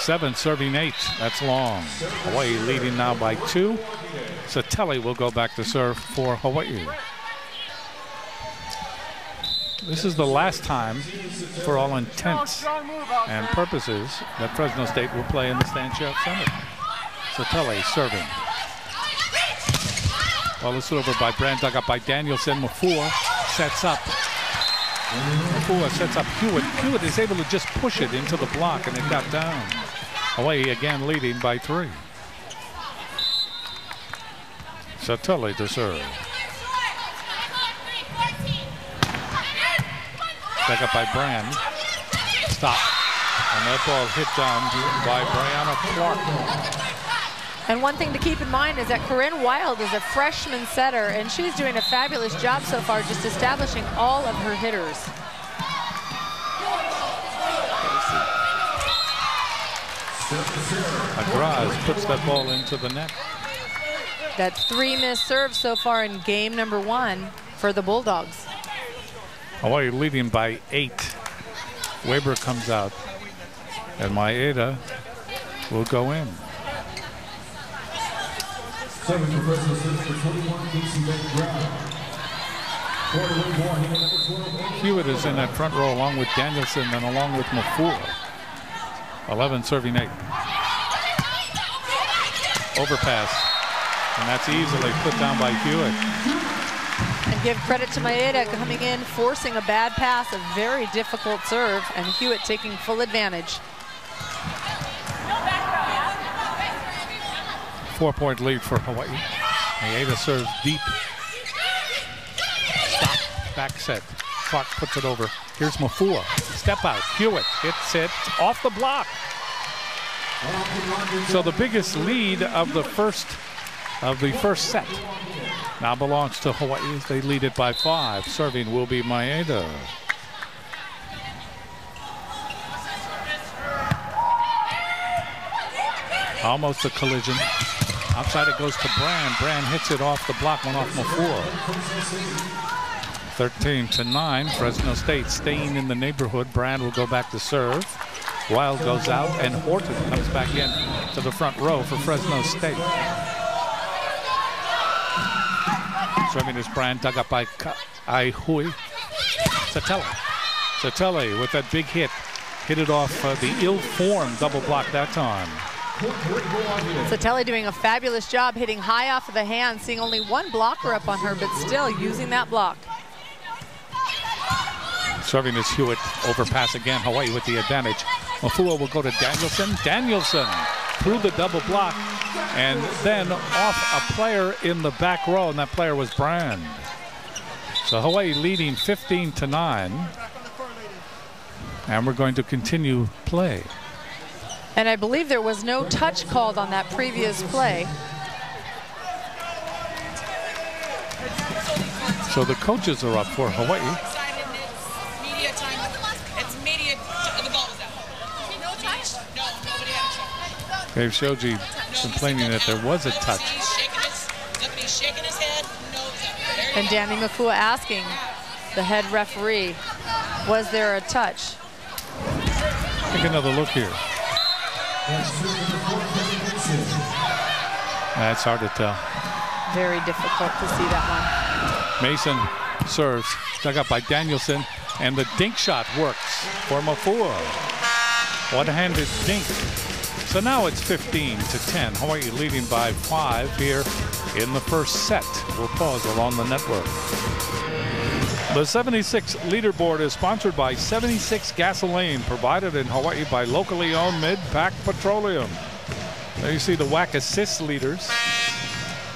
7 serving 8. That's long. Hawaii leading now by 2. Satelli will go back to serve for Hawaii. This is the last time, for all intents and purposes, that Fresno State will play in the Stan Sheriff Center. Satelli serving. Ball is over by Brand, dug up by Danielson. Mafua sets up. Mafua sets up Hewitt. Hewitt is able to just push it into the block, and it got down. Hawaii again leading by 3. Satelli to serve. Back up by Brand. Stop. And that ball hit down by Brianna Clark. And one thing to keep in mind is that Corinne Wild is a freshman setter, and she's doing a fabulous job so far just establishing all of her hitters. Agraz puts that ball into the net. That's 3 missed serves so far in game number 1 for the Bulldogs. Hawaii leading by 8. Weber comes out, and Maeda will go in. Hewitt is in that front row along with Danielson and along with Mafua. 11 serving 8. Overpass. And that's easily put down by Hewitt. And give credit to Maeda coming in, forcing a bad pass, a very difficult serve, and Hewitt taking full advantage. 4-point lead for Hawaii. Maeda serves deep. Stop. Back set. Clark puts it over. Here's Mafua. Step out. Hewitt hits it off the block. So the biggest lead of the first set now belongs to Hawaii. They lead it by 5. Serving will be Maeda. Almost a collision. Outside it goes to Brand. Brand hits it off the block, one off Mafua. 13-9. Fresno State staying in the neighborhood. Brand will go back to serve. Wild goes out, and Horton comes back in to the front row for Fresno State. Serving is Brand, dug up by Aihui. Satelli with that big hit. Hit it off the ill-formed double block that time. Satelli doing a fabulous job hitting high off of the hand, seeing only one blocker up on her, but still using that block. Serving is Hewitt. Overpass again. Hawaii with the advantage. Mafua will go to Danielson. Danielson through the double block and then off a player in the back row, and that player was Brand. So Hawaii leading 15-9. And we're going to continue play. And I believe there was no touch called on that previous play. So the coaches are up for Hawaii. Dave Shoji complaining that there was a touch. And Danny Mafua asking the head referee, was there a touch? Take another look here. That's hard to tell. Very difficult to see that one. Mason serves, dug up by Danielson, and the dink shot works for Mafua. One-handed dink. So now it's 15-10. Hawaii leading by 5 here in the first set. We'll pause along the network. The 76 leaderboard is sponsored by 76 Gasoline, provided in Hawaii by locally owned Mid-Pac Petroleum. There you see the WAC assist leaders.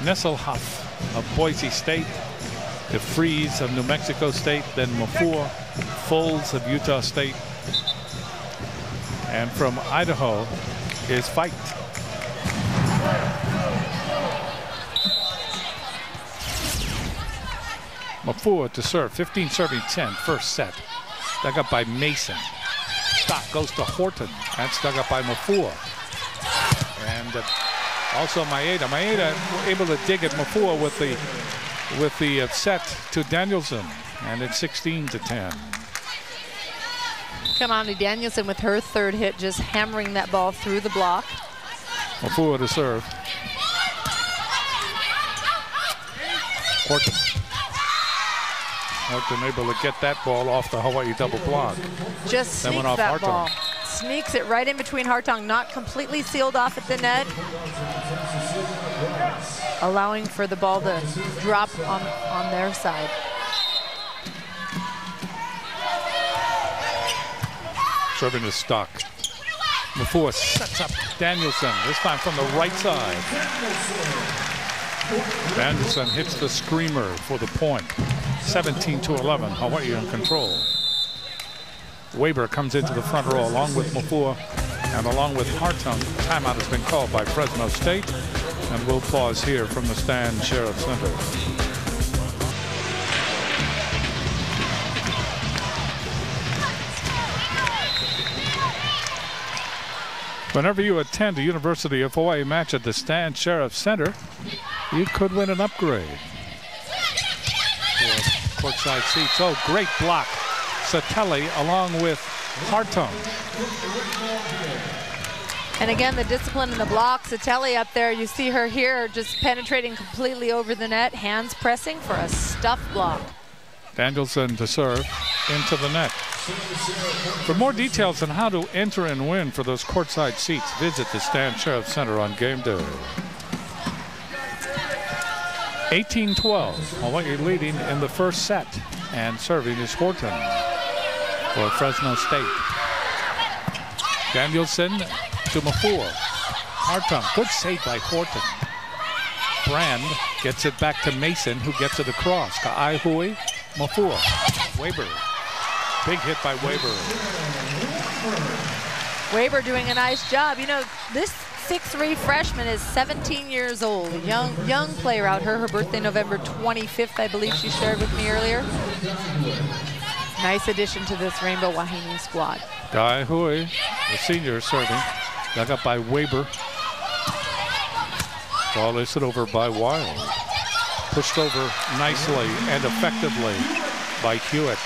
Nesselhoff of Boise State, DeFries of New Mexico State, then Mafua, Foles of Utah State, and from Idaho is Fight. Mafua to serve, 15 serving 10, first set. Dug up by Mason. Stop goes to Horton. That's dug up by Mafua. And also Maeda. Maeda able to dig at Mafua with the set to Danielson. And it's 16-10. Kamani Danielson with her third hit, just hammering that ball through the block. Mafua to serve. Horton able to get that ball off the Hawaii double block. Just sneaks that ball. Sneaks it right in between Hartung, not completely sealed off at the net, allowing for the ball to drop on their side. Serving is Stock. Mafua sets up Danielson, this time from the right side. Danielson hits the screamer for the point. 17-11, Hawaii in control. Weber comes into the front row along with Mafua and along with Hartung. Timeout has been called by Fresno State, and we'll pause here from the Stan Sheriff Center. Whenever you attend a University of Hawaii match at the Stan Sheriff Center, you could win an upgrade. For courtside seats. Oh, great block. Satelli along with Hartung. And again, the discipline in the block. Satelli up there, you see her here just penetrating completely over the net, hands pressing for a stuff block. Danielson to serve into the net. For more details on how to enter and win for those courtside seats, visit the Stan Sheriff Center on game day. 18-12, Hawaii leading in the first set, and serving is Horton for Fresno State. Danielson to Mafua. Hartung, good save by Horton. Brand gets it back to Mason, who gets it across. Ka'aihui, Mafua, Weber. Big hit by Weber. Weber doing a nice job. You know, this 6'3" freshman is 17 years old. A young player out here. Her birthday November 25th, I believe she shared with me earlier. Nice addition to this Rainbow Wahine squad. Ka'aihui, the senior, serving. Dug up by Weber. Ball is hit over by Wild. Pushed over nicely and effectively by Hewitt.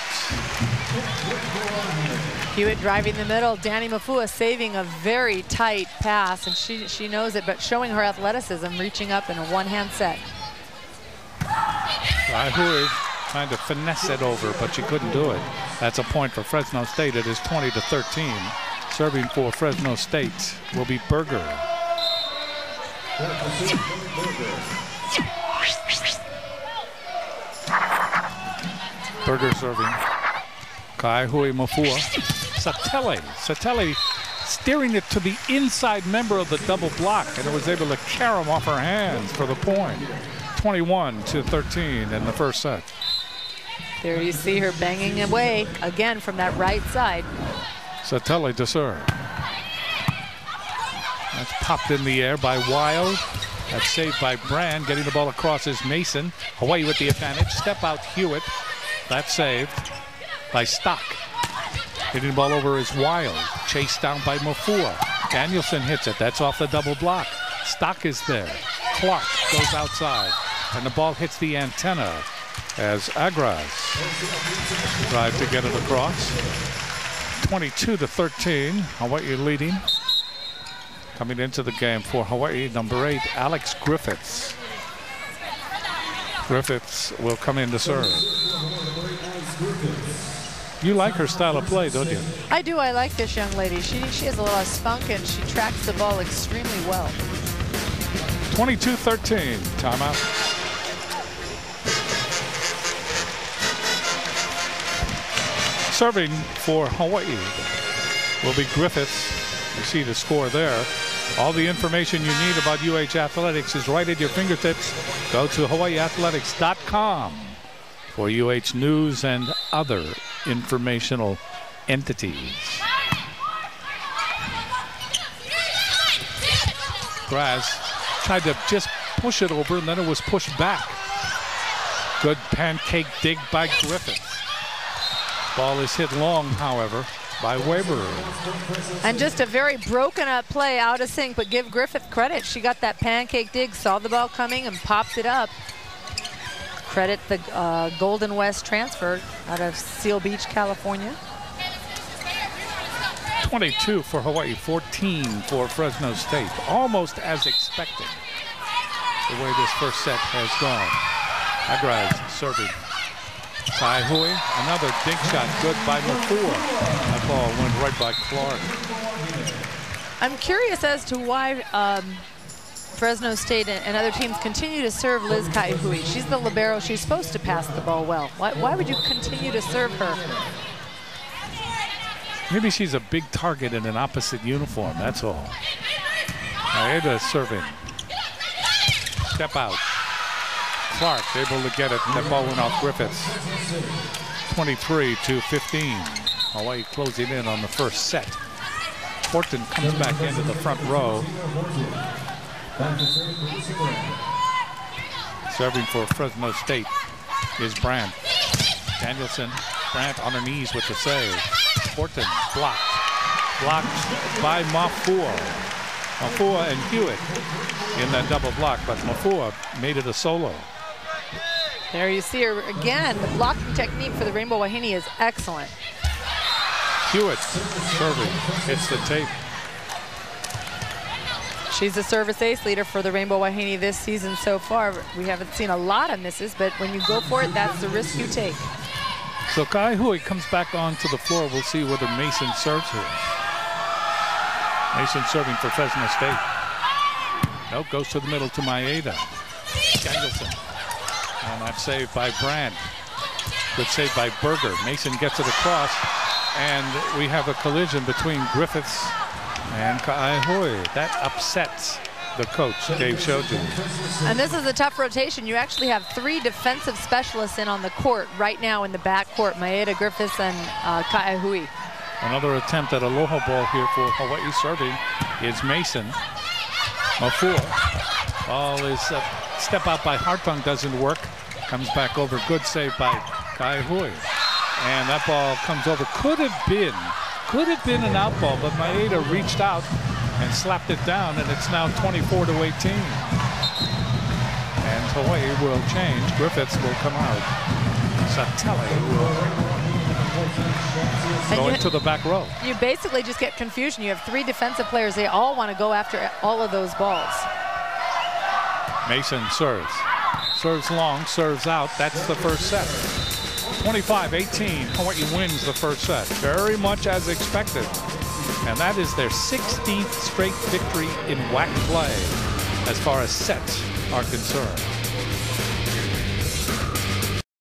Hewitt driving the middle. Danny Mafua saving a very tight pass, and she knows it, but showing her athleticism, reaching up in a one-hand set. Ka'aihui trying to finesse it over, but she couldn't do it. That's a point for Fresno State. It is 20-13. Serving for Fresno State will be Berger. Berger serving. Ka'aihui, Mafua. Satelli steering it to the inside member of the double block, and it was able to carom off her hands for the point. 21-13 in the first set. There you see her banging away again from that right side. Satelli to serve. That's popped in the air by Wild. That's saved by Brand. Getting the ball across is Mason. Hawaii with the advantage. Step out Hewitt. That's saved by Stock. Hitting the ball over is Wild. Chased down by Mafua. Danielson hits it. That's off the double block. Stock is there. Clark goes outside. And the ball hits the antenna as Agras tried to get it across. 22-13. Hawaii leading. Coming into the game for Hawaii, number 8, Alex Griffiths. Griffiths will come in to serve. You like her style of play, don't you? I do. I like this young lady. She has a lot of spunk, and she tracks the ball extremely well. 22-13. Timeout. Serving for Hawaii will be Griffiths. You see the score there. All the information you need about UH Athletics is right at your fingertips. Go to hawaiiathletics.com for UH news and other informational entities. Graz tried to just push it over, and then it was pushed back. Good pancake dig by Griffiths. Ball is hit long, however, by Weber. And just a very broken up play, out of sync, but give Griffith credit. She got that pancake dig, saw the ball coming, and popped it up. Credit the Golden West transfer out of Seal Beach, California. 22 for Hawaii, 14 for Fresno State. Almost as expected, the way this first set has gone. Agraz serving. Kaihui, another dink shot, good by Mafua. That ball went right by Clark. I'm curious as to why Fresno State and other teams continue to serve Liz Kaihui. She's the libero. She's supposed to pass the ball well. Why would you continue to serve her? Maybe she's a big target in an opposite uniform, that's all. Aida serving. Step out. Clark able to get it. That ball went off Griffiths. 23-15. Hawaii closing in on the first set. Horton comes back into the front row. Serving for Fresno State is Brandt. Danielson, Brandt on her knees with the save. Horton blocked. Blocked by Mafua. Mafua and Hewitt in that double block, but Mafua made it a solo. There you see her again. The blocking technique for the Rainbow Wahine is excellent. Hewitt serving, hits the tape. She's the service ace leader for the Rainbow Wahine this season so far. We haven't seen a lot of misses, but when you go for it, that's the risk you take. So Kaihui comes back onto the floor. We'll see whether Mason serves her. Mason serving for Fresno State. Nope, goes to the middle to Maeda. Danielson. And that's saved by Brandt. Good save by Berger. Mason gets it across. And we have a collision between Griffiths and Kaihui. That upsets the coach, Dave showed you. And this is a tough rotation. You actually have 3 defensive specialists in on the court right now in the backcourt. Maeda, Griffiths, and Kaihui. Another attempt at aloha ball here for Hawaii. Serving is Mason. Mafua. Ball is step out by Hartung, doesn't work. Comes back over. Good save by Kaihui. And that ball comes over. Could have been an out ball, but Maeda reached out and slapped it down, and it's now 24-18. And Hawaii will change. Griffiths will come out. Satele will go into the back row. You basically just get confusion. You have 3 defensive players. They all want to go after all of those balls. Mason serves. Serves long, serves out. That's the first set. 25-18. Hawaii wins the first set. Very much as expected. And that is their 16th straight victory in WAC play as far as sets are concerned.